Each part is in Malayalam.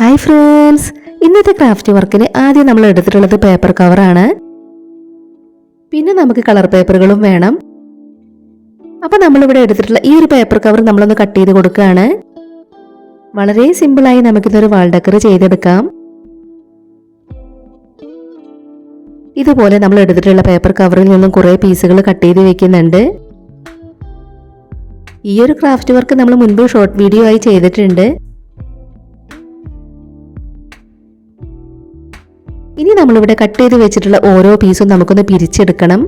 ഹായ് ഫ്രണ്ട്സ്, ഇന്നത്തെ ക്രാഫ്റ്റ് വർക്കിന് ആദ്യം നമ്മൾ എടുത്തിട്ടുള്ളത് പേപ്പർ കവറാണ്. പിന്നെ നമുക്ക് കളർ പേപ്പറുകളും വേണം. അപ്പോൾ നമ്മളിവിടെ എടുത്തിട്ടുള്ള ഈ ഒരു പേപ്പർ കവർ നമ്മളൊന്ന് കട്ട് ചെയ്ത് കൊടുക്കുകയാണ്. വളരെ സിമ്പിളായി നമുക്കിതൊരു വാൾ ഡെക്കർ ചെയ്തെടുക്കാം. ഇതുപോലെ നമ്മൾ എടുത്തിട്ടുള്ള പേപ്പർ കവറിൽ നിന്നും കുറേ പീസുകൾ കട്ട് ചെയ്ത് വെക്കുന്നുണ്ട്. ഈ ഒരു ക്രാഫ്റ്റ് വർക്ക് നമ്മൾ മുൻപ് ഷോർട്ട് വീഡിയോ ആയി ചെയ്തിട്ടുണ്ട്. ഇനി നമ്മളിവിടെ കട്ട് ചെയ്ത് വെച്ചിട്ടുള്ള ഓരോ പീസും നമുക്കൊന്ന് പിരിച്ചെടുക്കണം.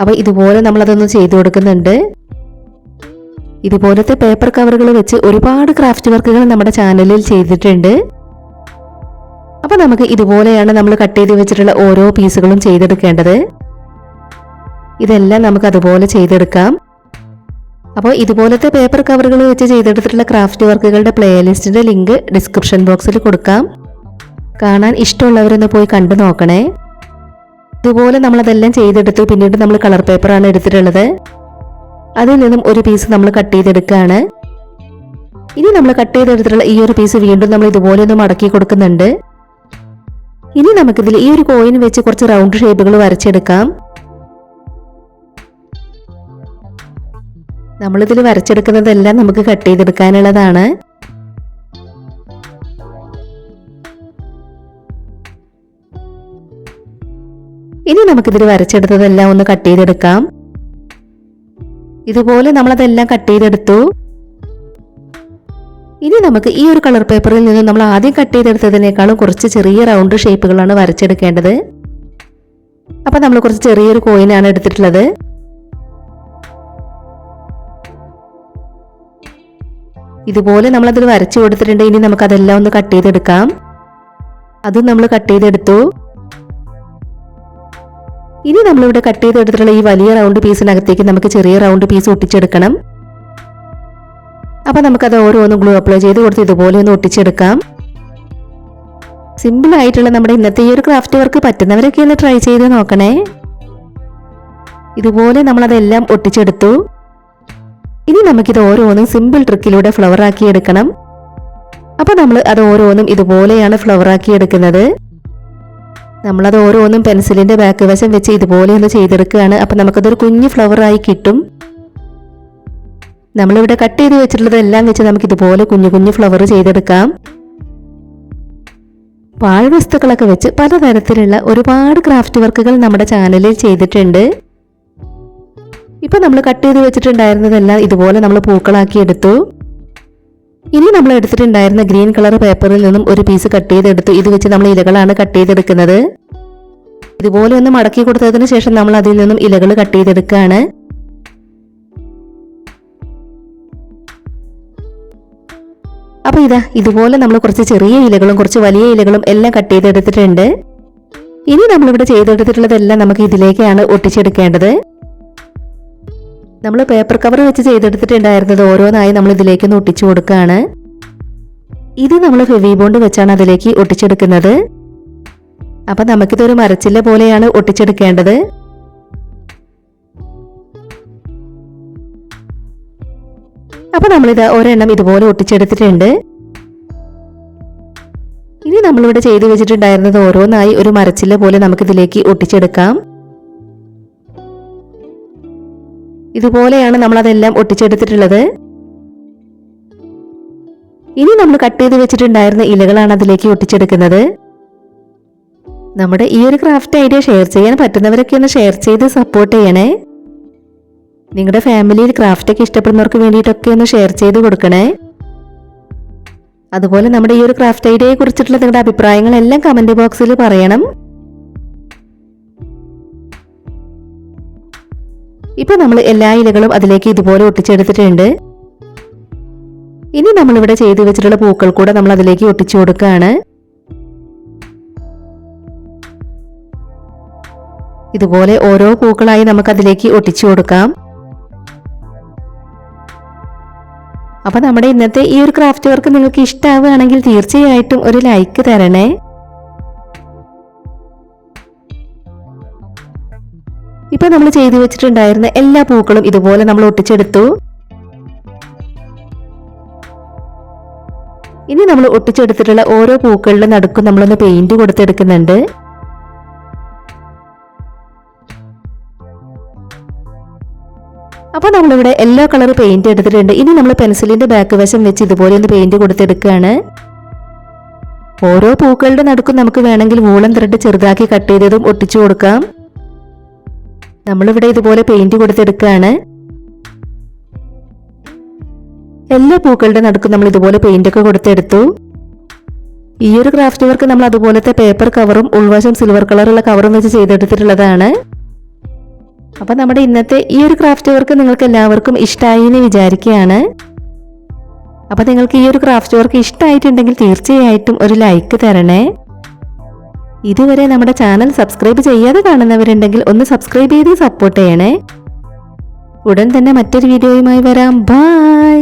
അപ്പോൾ ഇതുപോലെ നമ്മളതൊന്ന് ചെയ്തു കൊടുക്കുന്നുണ്ട്. ഇതുപോലത്തെ പേപ്പർ കവറുകൾ വെച്ച് ഒരുപാട് ക്രാഫ്റ്റ് വർക്കുകൾ നമ്മുടെ ചാനലിൽ ചെയ്തിട്ടുണ്ട്. അപ്പോൾ നമുക്ക് ഇതുപോലെയാണ് നമ്മൾ കട്ട് ചെയ്ത് വെച്ചിട്ടുള്ള ഓരോ പീസുകളും ചെയ്തെടുക്കേണ്ടത്. ഇതെല്ലാം നമുക്ക് അതുപോലെ ചെയ്തെടുക്കാം. അപ്പോൾ ഇതുപോലത്തെ പേപ്പർ കവറുകൾ വെച്ച് ചെയ്തെടുത്തിട്ടുള്ള ക്രാഫ്റ്റ് വർക്കുകളുടെ പ്ലേലിസ്റ്റിന്റെ ലിങ്ക് ഡിസ്ക്രിപ്ഷൻ ബോക്സിൽ കൊടുക്കാം. കാണാൻ ഇഷ്ടമുള്ളവരൊന്ന് പോയി കണ്ടു നോക്കണേ. ഇതുപോലെ നമ്മളതെല്ലാം ചെയ്തെടുത്തു. പിന്നീട് നമ്മൾ കളർ പേപ്പറാണ് എടുത്തിട്ടുള്ളത്. അതിൽ നിന്നും ഒരു പീസ് നമ്മൾ കട്ട് ചെയ്തെടുക്കുകയാണ്. ഇനി നമ്മൾ കട്ട് ചെയ്തെടുത്തിട്ടുള്ള ഈ ഒരു പീസ് വീണ്ടും നമ്മൾ ഇതുപോലെ ഒന്ന് മടക്കി കൊടുക്കുന്നുണ്ട്. ഇനി നമുക്കിതിൽ ഈ ഒരു കോയിൻ വെച്ച് കുറച്ച് റൗണ്ട് ഷേപ്പുകൾ വരച്ചെടുക്കാം. നമ്മളിതിൽ വരച്ചെടുക്കുന്നതെല്ലാം നമുക്ക് കട്ട് ചെയ്തെടുക്കാനുള്ളതാണ്. ഇനി നമുക്കിതിൽ വരച്ചെടുത്തതെല്ലാം ഒന്ന് കട്ട് ചെയ്തെടുക്കാം. ഇതുപോലെ നമ്മളതെല്ലാം കട്ട് ചെയ്തെടുത്തു. ഇനി നമുക്ക് ഈ ഒരു കളർ പേപ്പറിൽ നിന്ന് നമ്മൾ ആദ്യം കട്ട് ചെയ്തെടുത്തതിനേക്കാളും കുറച്ച് ചെറിയ റൗണ്ട് ഷേപ്പുകളാണ് വരച്ചെടുക്കേണ്ടത്. അപ്പൊ നമ്മൾ കുറച്ച് ചെറിയൊരു കോയിനാണ് എടുത്തിട്ടുള്ളത്. ഇതുപോലെ നമ്മളതിൽ വരച്ചു കൊടുത്തിട്ടുണ്ട്. ഇനി നമുക്കതെല്ലാം ഒന്ന് കട്ട് ചെയ്തെടുക്കാം. അതും നമ്മൾ കട്ട് ചെയ്തെടുത്തു. ഇനി നമ്മളിവിടെ കട്ട് ചെയ്തെടുത്തിട്ടുള്ള ഈ വലിയ റൗണ്ട് പീസിനകത്തേക്ക് നമുക്ക് ചെറിയ റൗണ്ട് പീസ് ഒട്ടിച്ചെടുക്കണം. അപ്പൊ നമുക്കത് ഓരോന്നും ഗ്ലൂ അപ്ലൈ ചെയ്ത് കൊടുത്ത് ഇതുപോലെ ഒന്ന് ഒട്ടിച്ചെടുക്കാം. സിമ്പിൾ ആയിട്ടുള്ള നമ്മുടെ ഇന്നത്തെ ഈ ഒരു ക്രാഫ്റ്റ് വർക്ക് പറ്റുന്നവരൊക്കെ ഒന്ന് ട്രൈ ചെയ്ത് നോക്കണേ. ഇതുപോലെ നമ്മളതെല്ലാം ഒട്ടിച്ചെടുത്തു. ഇനി നമുക്കിത് ഓരോന്നും സിമ്പിൾ ട്രിക്കിലൂടെ ഫ്ലവർ ആക്കി എടുക്കണം. അപ്പൊ നമ്മൾ അത് ഓരോന്നും ഇതുപോലെയാണ് ഫ്ലവർ ആക്കി എടുക്കുന്നത്. നമ്മളത് ഓരോന്നും പെൻസിലിന്റെ ബാക്ക് വശം വെച്ച് ഇതുപോലെ ഒന്ന് ചെയ്തെടുക്കുകയാണ്. അപ്പൊ നമുക്കതൊരു കുഞ്ഞു ഫ്ലവർ ആയി കിട്ടും. നമ്മളിവിടെ കട്ട് ചെയ്ത് വെച്ചിട്ടുള്ളതെല്ലാം വെച്ച് നമുക്ക് ഇതുപോലെ കുഞ്ഞു കുഞ്ഞു ഫ്ലവർ ചെയ്തെടുക്കാം. പാഴ്വസ്തുക്കളൊക്കെ വെച്ച് പലതരത്തിലുള്ള ഒരുപാട് ക്രാഫ്റ്റ് വർക്കുകൾ നമ്മുടെ ചാനലിൽ ചെയ്തിട്ടുണ്ട്. ഇപ്പൊ നമ്മൾ കട്ട് ചെയ്ത് വെച്ചിട്ടുണ്ടായിരുന്നതെല്ലാം ഇതുപോലെ നമ്മൾ പൂക്കളാക്കി എടുത്തു. ഇനി നമ്മൾ എടുത്തിട്ടുണ്ടായിരുന്ന ഗ്രീൻ കളർ പേപ്പറിൽ നിന്നും ഒരു പീസ് കട്ട് ചെയ്തെടുത്തു. ഇത് വെച്ച് നമ്മൾ ഇലകളാണ് കട്ട് ചെയ്തെടുക്കുന്നത്. ഇതുപോലെ ഒന്ന് മടക്കി കൊടുത്തതിന് ശേഷം നമ്മൾ അതിൽ നിന്നും ഇലകൾ കട്ട് ചെയ്തെടുക്കുകയാണ്. അപ്പൊ ഇതുപോലെ നമ്മൾ കുറച്ച് ചെറിയ ഇലകളും കുറച്ച് വലിയ ഇലകളും എല്ലാം കട്ട് ചെയ്തെടുത്തിട്ടുണ്ട്. ഇനി നമ്മളിവിടെ ചെയ്തെടുത്തിട്ടുള്ളതെല്ലാം നമുക്ക് ഇതിലേക്കാണ് ഒട്ടിച്ചെടുക്കേണ്ടത്. നമ്മൾ പേപ്പർ കവർ വെച്ച് ചെയ്തെടുത്തിട്ടുണ്ടായിരുന്നത് ഓരോന്നായി നമ്മൾ ഇതിലേക്കൊന്ന് ഒട്ടിച്ചു കൊടുക്കുകയാണ്. ഇത് നമ്മൾ ഫെവി ബോണ്ട് വെച്ചാണ് അതിലേക്ക് ഒട്ടിച്ചെടുക്കുന്നത്. അപ്പൊ നമുക്കിതൊരു മരച്ചില്ല പോലെയാണ് ഒട്ടിച്ചെടുക്കേണ്ടത്. അപ്പൊ നമ്മളിത് ഒരെണ്ണം ഇതുപോലെ ഒട്ടിച്ചെടുത്തിട്ടുണ്ട്. ഇനി നമ്മളിവിടെ ചെയ്തു വെച്ചിട്ടുണ്ടായിരുന്നത് ഓരോന്നായി ഒരു മരച്ചില്ല പോലെ നമുക്കിതിലേക്ക് ഒട്ടിച്ചെടുക്കാം. ഇതുപോലെയാണ് നമ്മൾ അതെല്ലാം ഒട്ടിച്ചെടുത്തിട്ടുള്ളത്. ഇനി നമ്മൾ കട്ട് ചെയ്ത് വെച്ചിട്ടുണ്ടായിരുന്ന ഇലകളാണ് അതിലേക്ക് ഒട്ടിച്ചെടുക്കുന്നത്. നമ്മുടെ ഈ ഒരു ക്രാഫ്റ്റ് ഐഡിയ ഷെയർ ചെയ്യാൻ പറ്റുന്നവരൊക്കെ ഒന്ന് ഷെയർ ചെയ്ത് സപ്പോർട്ട് ചെയ്യണേ. നിങ്ങളുടെ ഫാമിലിയിൽ ക്രാഫ്റ്റ് ഒക്കെ ഇഷ്ടപ്പെടുന്നവർക്ക് വേണ്ടിയിട്ടൊക്കെ ഒന്ന് ഷെയർ ചെയ്ത് കൊടുക്കണേ. അതുപോലെ നമ്മുടെ ഈ ഒരു ക്രാഫ്റ്റ് ഐഡിയയെ കുറിച്ചിട്ടുള്ള നിങ്ങളുടെ അഭിപ്രായങ്ങളെല്ലാം കമന്റ് ബോക്സിൽ പറയണം. ഇപ്പൊ നമ്മൾ എല്ലാ ഇലകളും അതിലേക്ക് ഇതുപോലെ ഒട്ടിച്ചെടുത്തിട്ടുണ്ട്. ഇനി നമ്മളിവിടെ ചെയ്തു വെച്ചിട്ടുള്ള പൂക്കൾ കൂടെ നമ്മൾ അതിലേക്ക് ഒട്ടിച്ചു കൊടുക്കുകയാണ്. ഇതുപോലെ ഓരോ പൂക്കളായി നമുക്ക് അതിലേക്ക് ഒട്ടിച്ചു കൊടുക്കാം. അപ്പൊ നമ്മുടെ ഇന്നത്തെ ഈ ഒരു ക്രാഫ്റ്റ് വർക്ക് നിങ്ങൾക്ക് ഇഷ്ടമാവുകയാണെങ്കിൽ തീർച്ചയായിട്ടും ഒരു ലൈക്ക് തരണേ. ഇപ്പൊ നമ്മൾ ചെയ്തു വെച്ചിട്ടുണ്ടായിരുന്ന എല്ലാ പൂക്കളും ഇതുപോലെ നമ്മൾ ഒട്ടിച്ചെടുത്തു. ഇനി നമ്മൾ ഒട്ടിച്ചെടുത്തിട്ടുള്ള ഓരോ പൂക്കളുടെ നടുക്കും നമ്മളൊന്ന് പെയിന്റ് കൊടുത്തെടുക്കുന്നുണ്ട്. അപ്പോൾ നമ്മളിവിടെ യെല്ലോ കളർ പെയിന്റ് എടുത്തിട്ടുണ്ട്. ഇനി നമ്മൾ പെൻസിലിന്റെ ബാക്ക് വശം വെച്ച് ഇതുപോലെ ഒന്ന് പെയിന്റ് കൊടുത്തെടുക്കുകയാണ്. ഓരോ പൂക്കളുടെ നടുക്കും നമുക്ക് വേണമെങ്കിൽ വൂളൻ ത്രെഡ് ചെറുതാക്കി കട്ട് ചെയ്തതും ഒട്ടിച്ചു കൊടുക്കാം. നമ്മളിവിടെ ഇതുപോലെ പെയിന്റ് കൊടുത്തെടുക്കുകയാണ്. എല്ലാ പൂക്കളുടെ നടുക്കും നമ്മൾ ഇതുപോലെ പെയിന്റ് ഒക്കെ കൊടുത്തെടുത്തു. ഈ ഒരു ക്രാഫ്റ്റ് വർക്ക് നമ്മൾ അതുപോലത്തെ പേപ്പർ കവറും ഉൾവശം സിൽവർ കളറുള്ള കവറും വെച്ച് ചെയ്തെടുത്തിട്ടുള്ളതാണ്. അപ്പൊ നമ്മുടെ ഇന്നത്തെ ഈ ഒരു ക്രാഫ്റ്റ് വർക്ക് നിങ്ങൾക്ക് എല്ലാവർക്കും ഇഷ്ടമായി എന്ന് വിചാരിക്കുകയാണ്. അപ്പൊ നിങ്ങൾക്ക് ഈ ഒരു ക്രാഫ്റ്റ് വർക്ക് ഇഷ്ടമായിട്ടുണ്ടെങ്കിൽ തീർച്ചയായിട്ടും ഒരു ലൈക്ക് തരണേ. ഇതുവരെ നമ്മുടെ ചാനൽ സബ്സ്ക്രൈബ് ചെയ്യാതെ കാണുന്നവരുണ്ടെങ്കിൽ ഒന്ന് സബ്സ്ക്രൈബ് ചെയ്ത് സപ്പോർട്ട് ചെയ്യണേ. ഉടൻ തന്നെ മറ്റൊരു വീഡിയോയുമായി വരാം. ബൈ.